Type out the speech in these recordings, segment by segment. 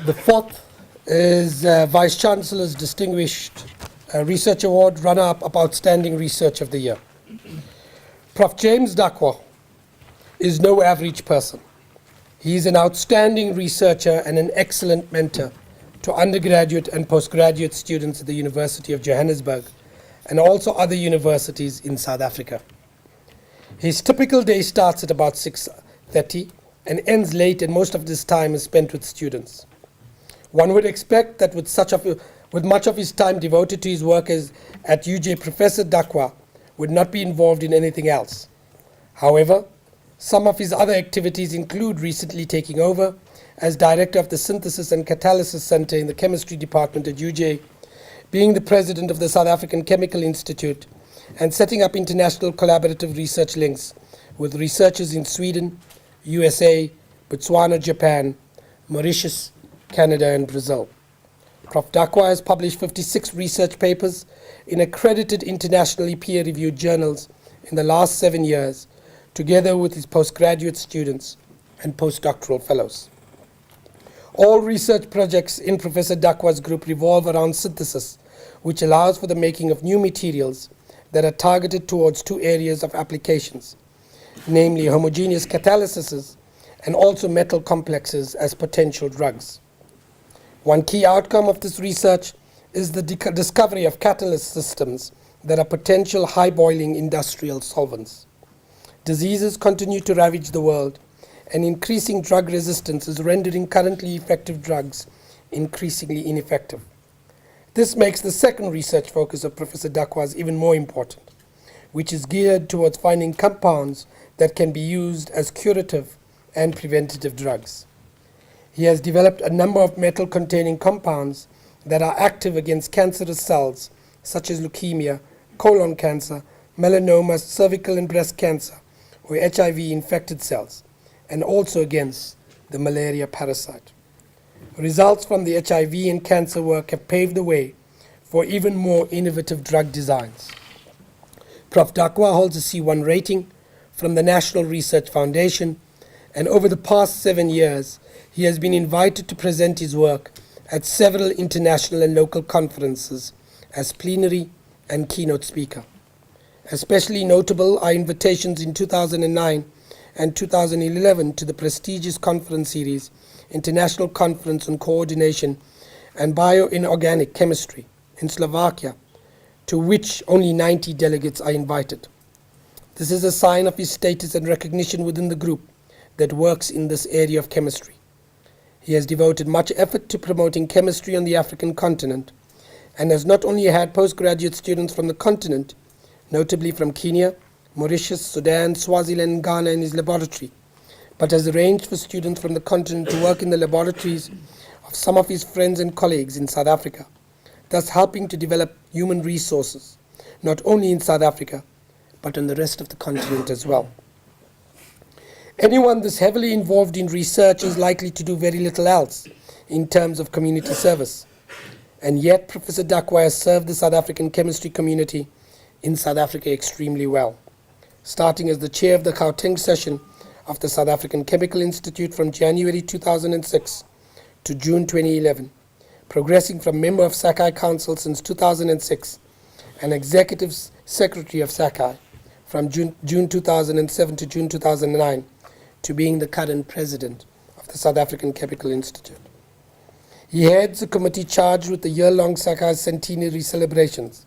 The fourth is Vice-Chancellor's Distinguished Research Award, runner-up of Outstanding Research of the Year. Prof. James Dakwa is no average person. He is an outstanding researcher and an excellent mentor to undergraduate and postgraduate students at the University of Johannesburg and also other universities in South Africa. His typical day starts at about 6:30 and ends late, and most of this time is spent with students. One would expect that with much of his time devoted to his work at UJ, Professor Dakwa would not be involved in anything else. However, some of his other activities include recently taking over as director of the Synthesis and Catalysis Center in the Chemistry Department at UJ, being the president of the South African Chemical Institute, and setting up international collaborative research links with researchers in Sweden, USA, Botswana, Japan, Mauritius, Canada, and Brazil. Prof. Dakwa has published 56 research papers in accredited internationally peer-reviewed journals in the last 7 years, together with his postgraduate students and postdoctoral fellows. All research projects in Professor Dakwa's group revolve around synthesis, which allows for the making of new materials that are targeted towards two areas of applications, namely homogeneous catalysis and also metal complexes as potential drugs. One key outcome of this research is the discovery of catalyst systems that are potential high-boiling industrial solvents. Diseases continue to ravage the world, and increasing drug resistance is rendering currently effective drugs increasingly ineffective. This makes the second research focus of Professor Dakwa's even more important, which is geared towards finding compounds that can be used as curative and preventative drugs. He has developed a number of metal-containing compounds that are active against cancerous cells, such as leukemia, colon cancer, melanoma, cervical and breast cancer, or HIV-infected cells, and also against the malaria parasite. Results from the HIV and cancer work have paved the way for even more innovative drug designs. Prof. Dakwa holds a C1 rating from the National Research Foundation, and over the past 7 years, he has been invited to present his work at several international and local conferences as plenary and keynote speaker. Especially notable are invitations in 2009 and 2011 to the prestigious conference series, International Conference on Coordination and Bioinorganic Chemistry in Slovakia, to which only 90 delegates are invited. This is a sign of his status and recognition within the group that works in this area of chemistry. He has devoted much effort to promoting chemistry on the African continent and has not only had postgraduate students from the continent, notably from Kenya, Mauritius, Sudan, Swaziland, and Ghana in his laboratory, but has arranged for students from the continent to work in the laboratories of some of his friends and colleagues in South Africa, thus helping to develop human resources, not only in South Africa, but on the rest of the continent as well. Anyone this heavily involved in research is likely to do very little else in terms of community service. And yet, Professor Dakwa has served the South African chemistry community in South Africa extremely well, starting as the chair of the Gauteng session of the South African Chemical Institute from January 2006 to June 2011, progressing from member of Sakai Council since 2006 and executive secretary of Sakai from June 2007 to June 2009, to being the current president of the South African Chemical Institute. He heads a committee charged with the year-long Sakai centenary celebrations.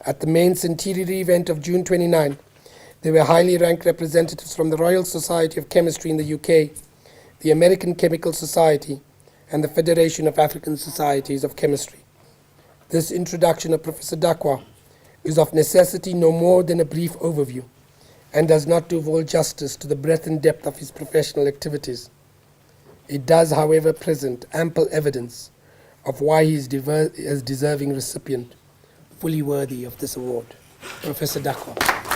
At the main centenary event of June 29, there were highly ranked representatives from the Royal Society of Chemistry in the UK, the American Chemical Society, and the Federation of African Societies of Chemistry. This introduction of Professor Dakwa is of necessity no more than a brief overview, and does not do full justice to the breadth and depth of his professional activities. It does, however, present ample evidence of why he is a deserving recipient, fully worthy of this award. Professor Dakwa.